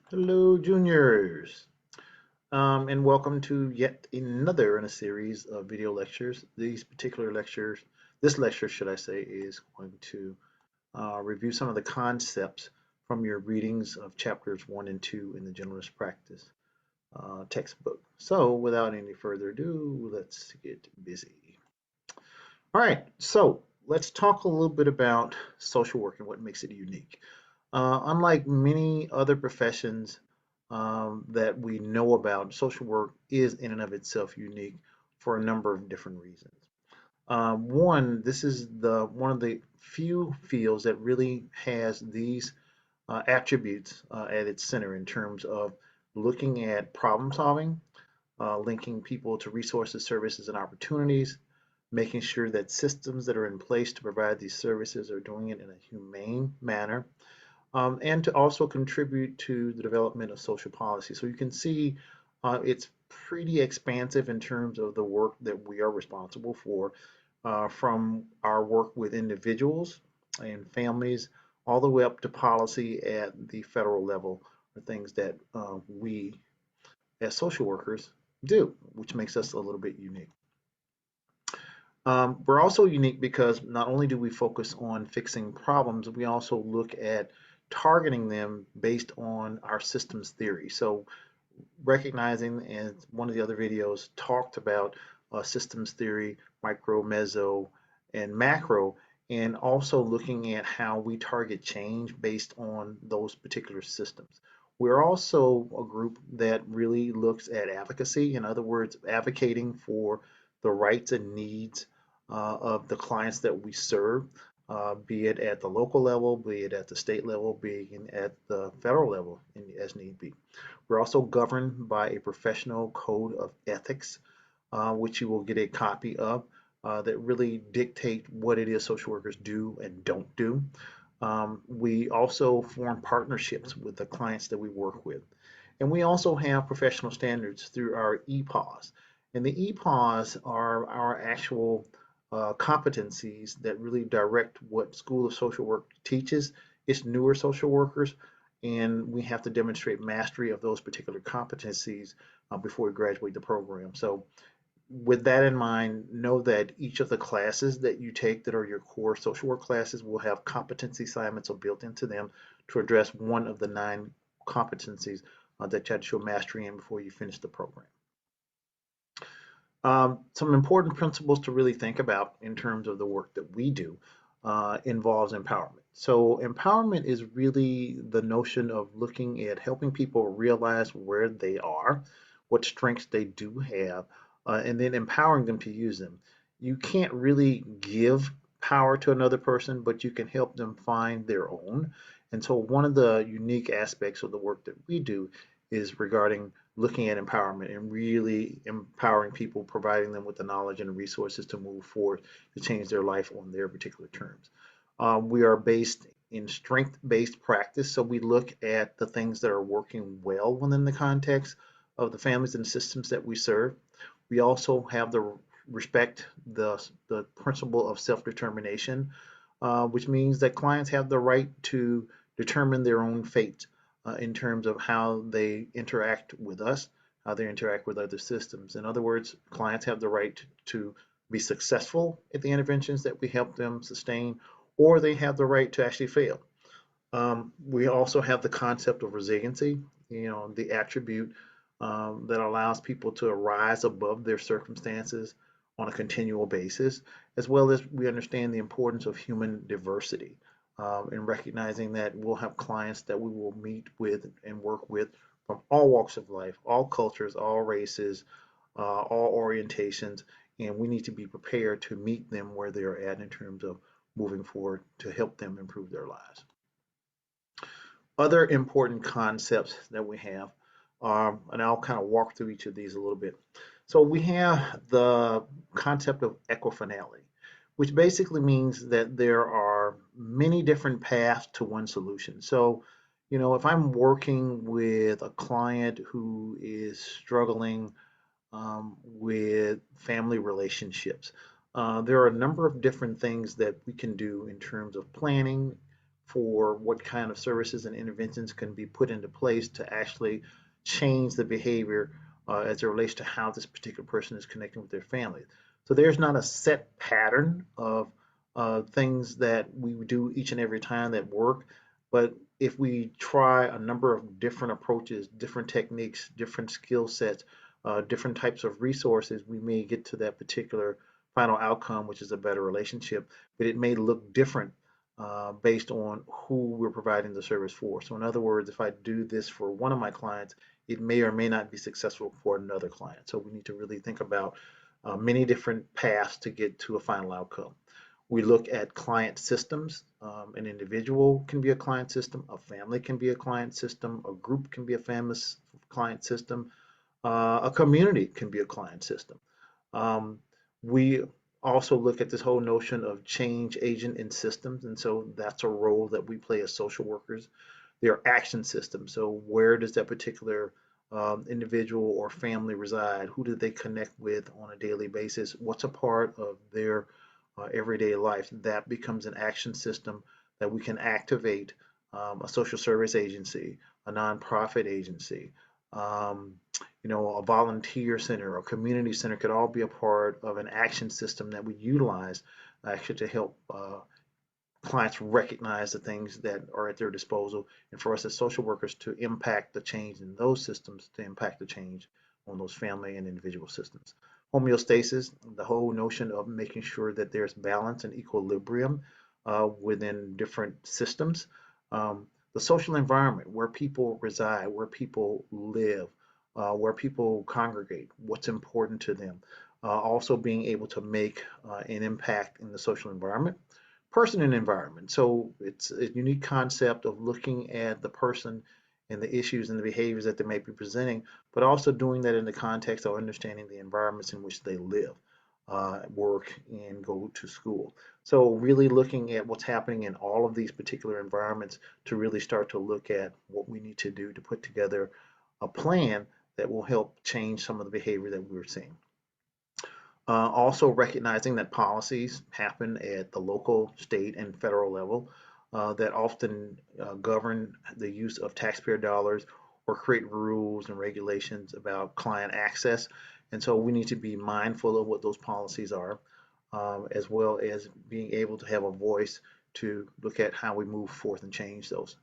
Hello, juniors, and welcome to yet another in a series of video lectures. This lecture, should I say, is going to review some of the concepts from your readings of chapters 1 and 2 in the Generalist Practice textbook. So, without any further ado, let's get busy. All right, so let's talk a little bit about social work and what makes it unique. Unlike many other professions that we know about, social work is in and of itself unique for a number of different reasons. One, this is the one of the few fields that really has these attributes at its center in terms of looking at problem solving, linking people to resources, services, and opportunities, making sure that systems that are in place to provide these services are doing it in a humane manner, and to also contribute to the development of social policy. So you can see it's pretty expansive in terms of the work that we are responsible for, from our work with individuals and families all the way up to policy at the federal level, are things that we as social workers do, which makes us a little bit unique. We're also unique because not only do we focus on fixing problems, we also look at targeting them based on our systems theory. So recognizing, and one of the other videos talked about systems theory, micro, meso, and macro, and also looking at how we target change based on those particular systems. We're also a group that really looks at advocacy, in other words, advocating for the rights and needs of the clients that we serve, be it at the local level, be it at the state level, be it at the federal level, as need be. We're also governed by a professional code of ethics, which you will get a copy of, that really dictate what it is social workers do and don't do. We also form partnerships with the clients that we work with. And we also have professional standards through our EPAWs. And the EPAWs are our actual competencies that really direct what School of Social Work teaches its newer social workers, and we have to demonstrate mastery of those particular competencies before we graduate the program. So with that in mind, know that each of the classes that you take that are your core social work classes will have competency assignments built into them to address one of the 9 competencies that you had to show mastery in before you finish the program. Some important principles to really think about in terms of the work that we do involves empowerment. So empowerment is really the notion of looking at helping people realize where they are, what strengths they do have, and then empowering them to use them. You can't really give power to another person, but you can help them find their own. And so one of the unique aspects of the work that we do is regarding looking at empowerment and really empowering people, providing them with the knowledge and the resources to move forward to change their life on their particular terms. We are based in strength-based practice, so we look at the things that are working well within the context of the families and systems that we serve. We also have the principle of self-determination, which means that clients have the right to determine their own fate in terms of how they interact with us, how they interact with other systems. In other words, clients have the right to be successful at the interventions that we help them sustain, or they have the right to actually fail. We also have the concept of resiliency, the attribute that allows people to rise above their circumstances on a continual basis, as well as we understand the importance of human diversity, and recognizing that we'll have clients that we will meet with and work with from all walks of life, all cultures, all races, all orientations, and we need to be prepared to meet them where they're at in terms of moving forward to help them improve their lives. Other important concepts that we have, and I'll kind of walk through each of these a little bit. So we have the concept of equifinali, which basically means that there are many different paths to one solution. So, if I'm working with a client who is struggling with family relationships, there are a number of different things that we can do in terms of planning for what kind of services and interventions can be put into place to actually change the behavior as it relates to how this particular person is connecting with their family. So there's not a set pattern of things that we do each and every time that work, but if we try a number of different approaches, different techniques, different skill sets, different types of resources, we may get to that particular final outcome, which is a better relationship, but it may look different based on who we're providing the service for. So in other words, if I do this for one of my clients, it may or may not be successful for another client. So we need to really think about many different paths to get to a final outcome. We look at client systems. An individual can be a client system, a family can be a client system, a group can be a family client system, a community can be a client system. Um, we also look at this whole notion of change agent in systems, and so that's a role that we play as social workers. Their action systems. So where does that particular individual or family reside? Who do they connect with on a daily basis? What's a part of their everyday life? That becomes an action system that we can activate. A social service agency, a nonprofit agency, um, a volunteer center, a community center could all be a part of an action system that we utilize actually to help clients recognize the things that are at their disposal, and for us as social workers to impact the change in those systems, to impact the change on those family and individual systems. Homeostasis, the whole notion of making sure that there's balance and equilibrium within different systems. The social environment, where people reside, where people live, where people congregate, what's important to them. Also being able to make an impact in the social environment. Person and environment. So it's a unique concept of looking at the person and the issues and the behaviors that they may be presenting, but also doing that in the context of understanding the environments in which they live, work, and go to school. So really looking at what's happening in all of these particular environments to really start to look at what we need to do to put together a plan that will help change some of the behavior that we're seeing. Also recognizing that policies happen at the local, state, and federal level that often govern the use of taxpayer dollars or create rules and regulations about client access. And so we need to be mindful of what those policies are, as well as being able to have a voice to look at how we move forth and change those.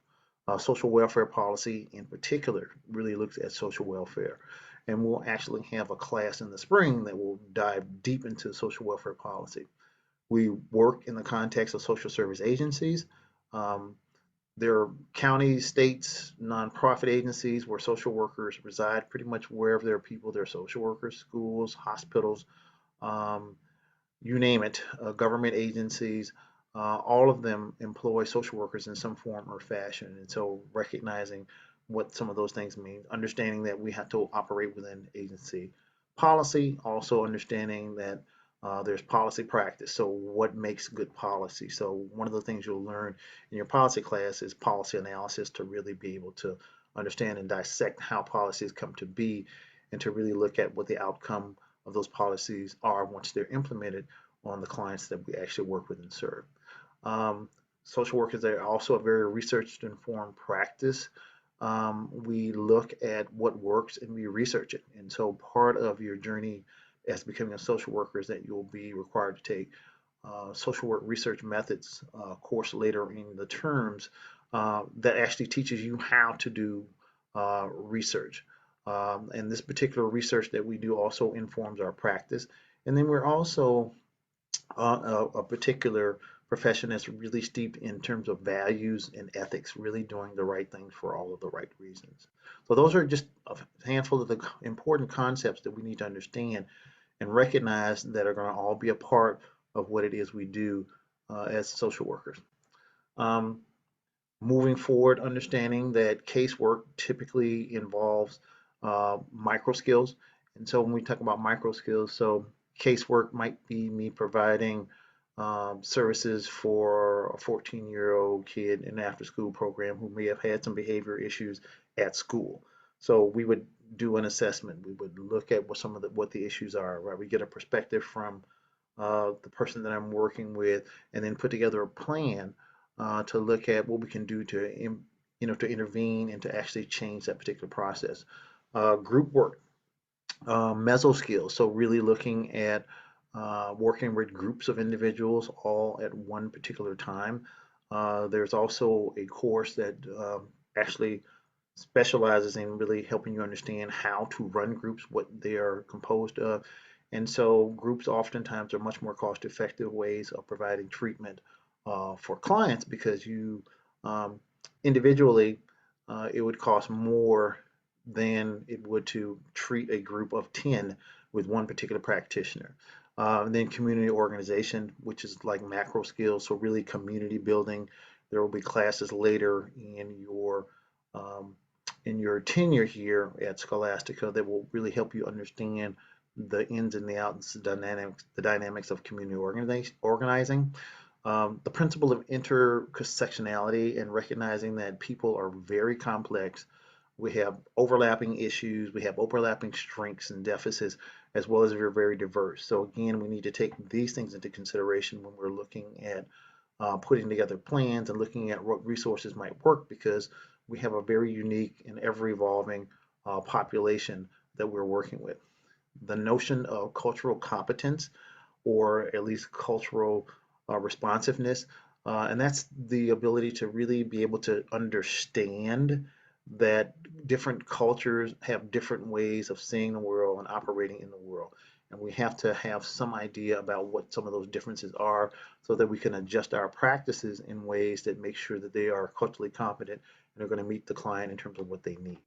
Social welfare policy in particular really looks at social welfare. And we'll actually have a class in the spring that will dive deep into social welfare policy. We work in the context of social service agencies. Um, there are counties, states, nonprofit agencies where social workers reside. Pretty much wherever there are people, there are social workers, schools, hospitals, um, you name it, government agencies, all of them employ social workers in some form or fashion. And so recognizing what some of those things mean, understanding that we have to operate within agency policy, also understanding that there's policy practice. So what makes good policy? So one of the things you'll learn in your policy class is policy analysis to really be able to understand and dissect how policies come to be and to really look at what the outcome of those policies are once they're implemented on the clients that we actually work with and serve. Um, Social work is also a very research-informed practice. We look at what works and we research it. And so part of your journey as becoming a social worker is that you'll be required to take social work research methods course later in the terms that actually teaches you how to do research. And this particular research that we do also informs our practice. And then we're also a particular profession that's really steeped in terms of values and ethics, really doing the right thing for all of the right reasons. So those are just a handful of the important concepts that we need to understand and recognize that are going to all be a part of what it is we do as social workers. Um, Moving forward, understanding that casework typically involves micro skills. And so when we talk about micro skills, so casework might be me providing services for a 14-year-old kid in an after-school program who may have had some behavior issues at school. So we would do an assessment. We would look at what the issues are, right? We get a perspective from the person that I'm working with, and then put together a plan to look at what we can do to, to intervene and to actually change that particular process. Group work, meso skills. So really looking at working with groups of individuals all at one particular time. There's also a course that actually specializes in really helping you understand how to run groups, what they are composed of. And so groups oftentimes are much more cost-effective ways of providing treatment for clients because you um, individually it would cost more than it would to treat a group of 10 with one particular practitioner. And then community organization, which is like macro skills, so really community building. There will be classes later um, in your tenure here at Scholastica that will really help you understand the ins and the outs, the dynamics of community organizing. The principle of intersectionality and recognizing that people are very complex. We have overlapping issues, we have overlapping strengths and deficits, as well as we're very diverse. So again, we need to take these things into consideration when we're looking at putting together plans and looking at what resources might work because we have a very unique and ever evolving population that we're working with. The notion of cultural competence or at least cultural responsiveness. And that's the ability to really be able to understand that different cultures have different ways of seeing the world and operating in the world. And we have to have some idea about what some of those differences are so that we can adjust our practices in ways that make sure that they are culturally competent and are going to meet the client in terms of what they need.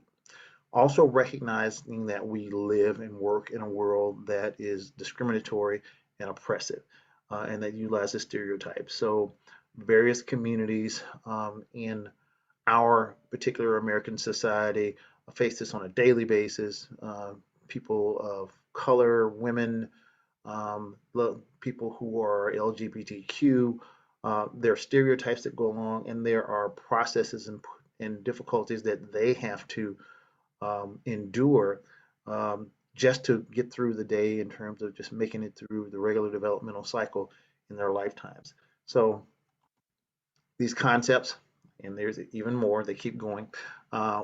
Also recognizing that we live and work in a world that is discriminatory and oppressive and that utilizes stereotypes. So various communities in our particular American society face this on a daily basis. People of color, women, people who are LGBTQ, there are stereotypes that go along, and there are processes and difficulties that they have to endure just to get through the day in terms of just making it through the regular developmental cycle in their lifetimes. So these concepts, and there's even more, they keep going.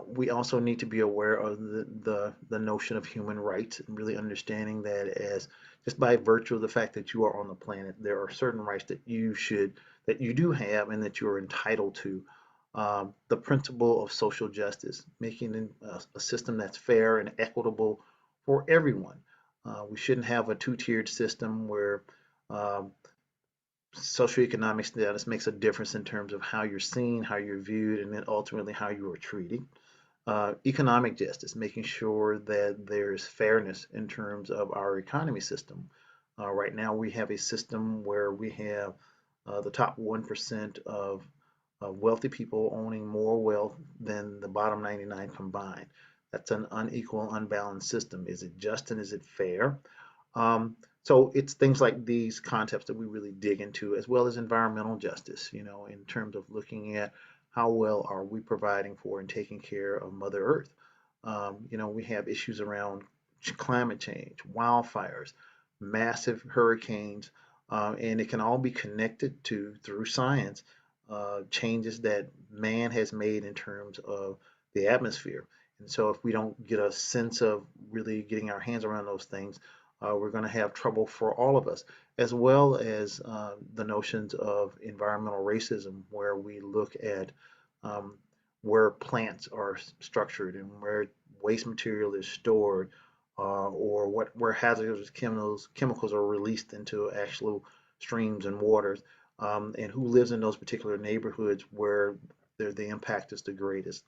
We also need to be aware of the notion of human rights and really understanding that as just by virtue of the fact that you are on the planet, there are certain rights that you do have and that you are entitled to. The principle of social justice, making a system that's fair and equitable for everyone. We shouldn't have a two-tiered system where um, socioeconomic status makes a difference in terms of how you're seen, how you're viewed, and then ultimately how you are treated. Economic justice, making sure that there's fairness in terms of our economy system. Right now, we have a system where we have the top 1% of wealthy people owning more wealth than the bottom 99 combined. That's an unequal, unbalanced system. Is it just and is it fair? So it's things like these concepts that we really dig into, as well as environmental justice, in terms of looking at how well are we providing for and taking care of Mother Earth. We have issues around climate change, wildfires, massive hurricanes, and it can all be connected to, through science, changes that man has made in terms of the atmosphere. And so if we don't get a sense of really getting our hands around those things, we're going to have trouble for all of us, as well as the notions of environmental racism, where we look at um, where plants are structured and where waste material is stored, or where hazardous chemicals are released into actual streams and waters, and who lives in those particular neighborhoods where the impact is the greatest.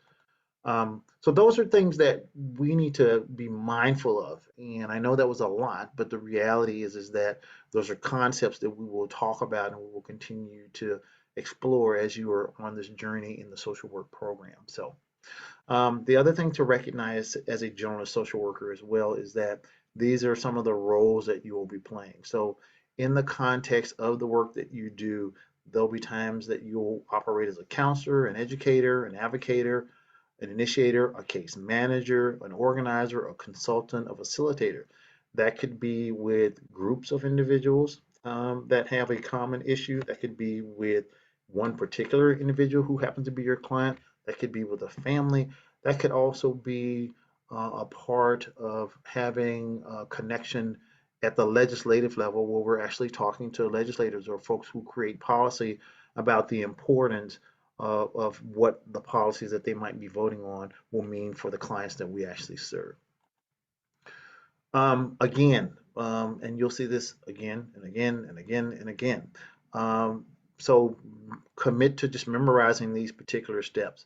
So those are things that we need to be mindful of. And I know that was a lot, but the reality is that those are concepts that we will talk about and we will continue to explore as you are on this journey in the social work program. So the other thing to recognize as a generalist social worker as well is that these are some of the roles that you will be playing. So in the context of the work that you do, there'll be times that you'll operate as a counselor, an educator, an advocator, an initiator, a case manager, an organizer, a consultant, a facilitator. That could be with groups of individuals that have a common issue. That could be with one particular individual who happens to be your client. That could be with a family. That could also be a part of having a connection at the legislative level where we're actually talking to legislators or folks who create policy about the importance of what the policies that they might be voting on will mean for the clients that we actually serve. And you'll see this again and again and again and again. Um, so commit to just memorizing these particular steps.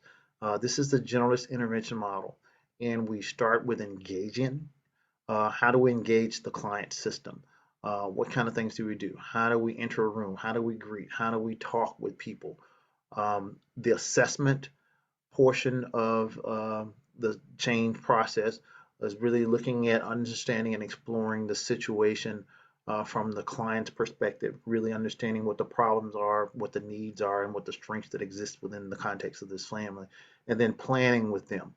This is the generalist intervention model, and we start with engaging. How do we engage the client system? What kind of things do we do? How do we enter a room? How do we greet? How do we talk with people? The assessment portion of the change process is really looking at understanding and exploring the situation from the client's perspective, really understanding what the problems are, what the needs are, and what the strengths that exist within the context of this family, and then planning with them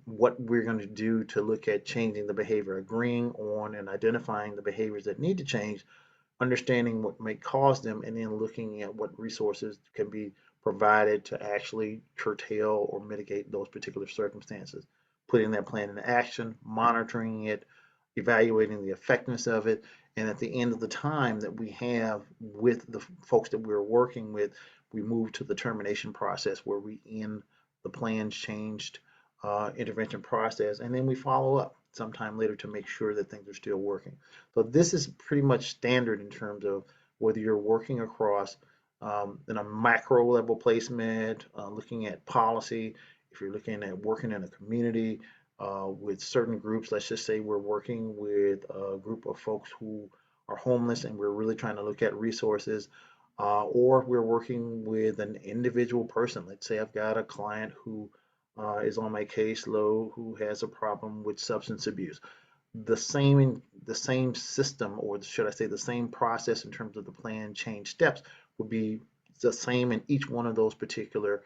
what we're going to do to look at changing the behavior, agreeing on and identifying the behaviors that need to change, understanding what may cause them, and then looking at what resources can be provided to actually curtail or mitigate those particular circumstances. Putting that plan into action, monitoring it, evaluating the effectiveness of it, and at the end of the time that we have with the folks that we're working with, we move to the termination process where we end the plans changed intervention process, and then we follow up sometime later to make sure that things are still working. So this is pretty much standard in terms of whether you're working across in a macro level placement, looking at policy, if you're looking at working in a community with certain groups. Let's just say we're working with a group of folks who are homeless and we're really trying to look at resources, or we're working with an individual person. Let's say I've got a client who is on my caseload who has a problem with substance abuse. The same system, or should I say the same process in terms of the plan change steps, would be the same in each one of those particular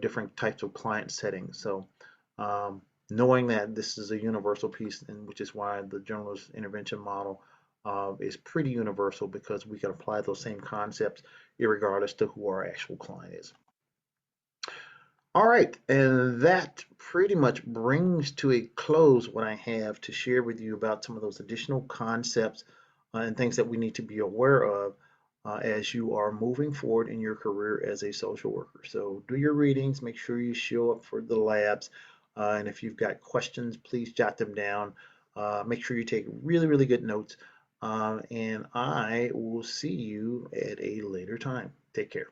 different types of client settings. So knowing that this is a universal piece, and which is why the generalist intervention model is pretty universal, because we can apply those same concepts regardless to who our actual client is. All right, and that pretty much brings to a close what I have to share with you about some of those additional concepts and things that we need to be aware of as you are moving forward in your career as a social worker. So do your readings, make sure you show up for the labs, and if you've got questions, please jot them down. Make sure you take really, really good notes, and I will see you at a later time. Take care.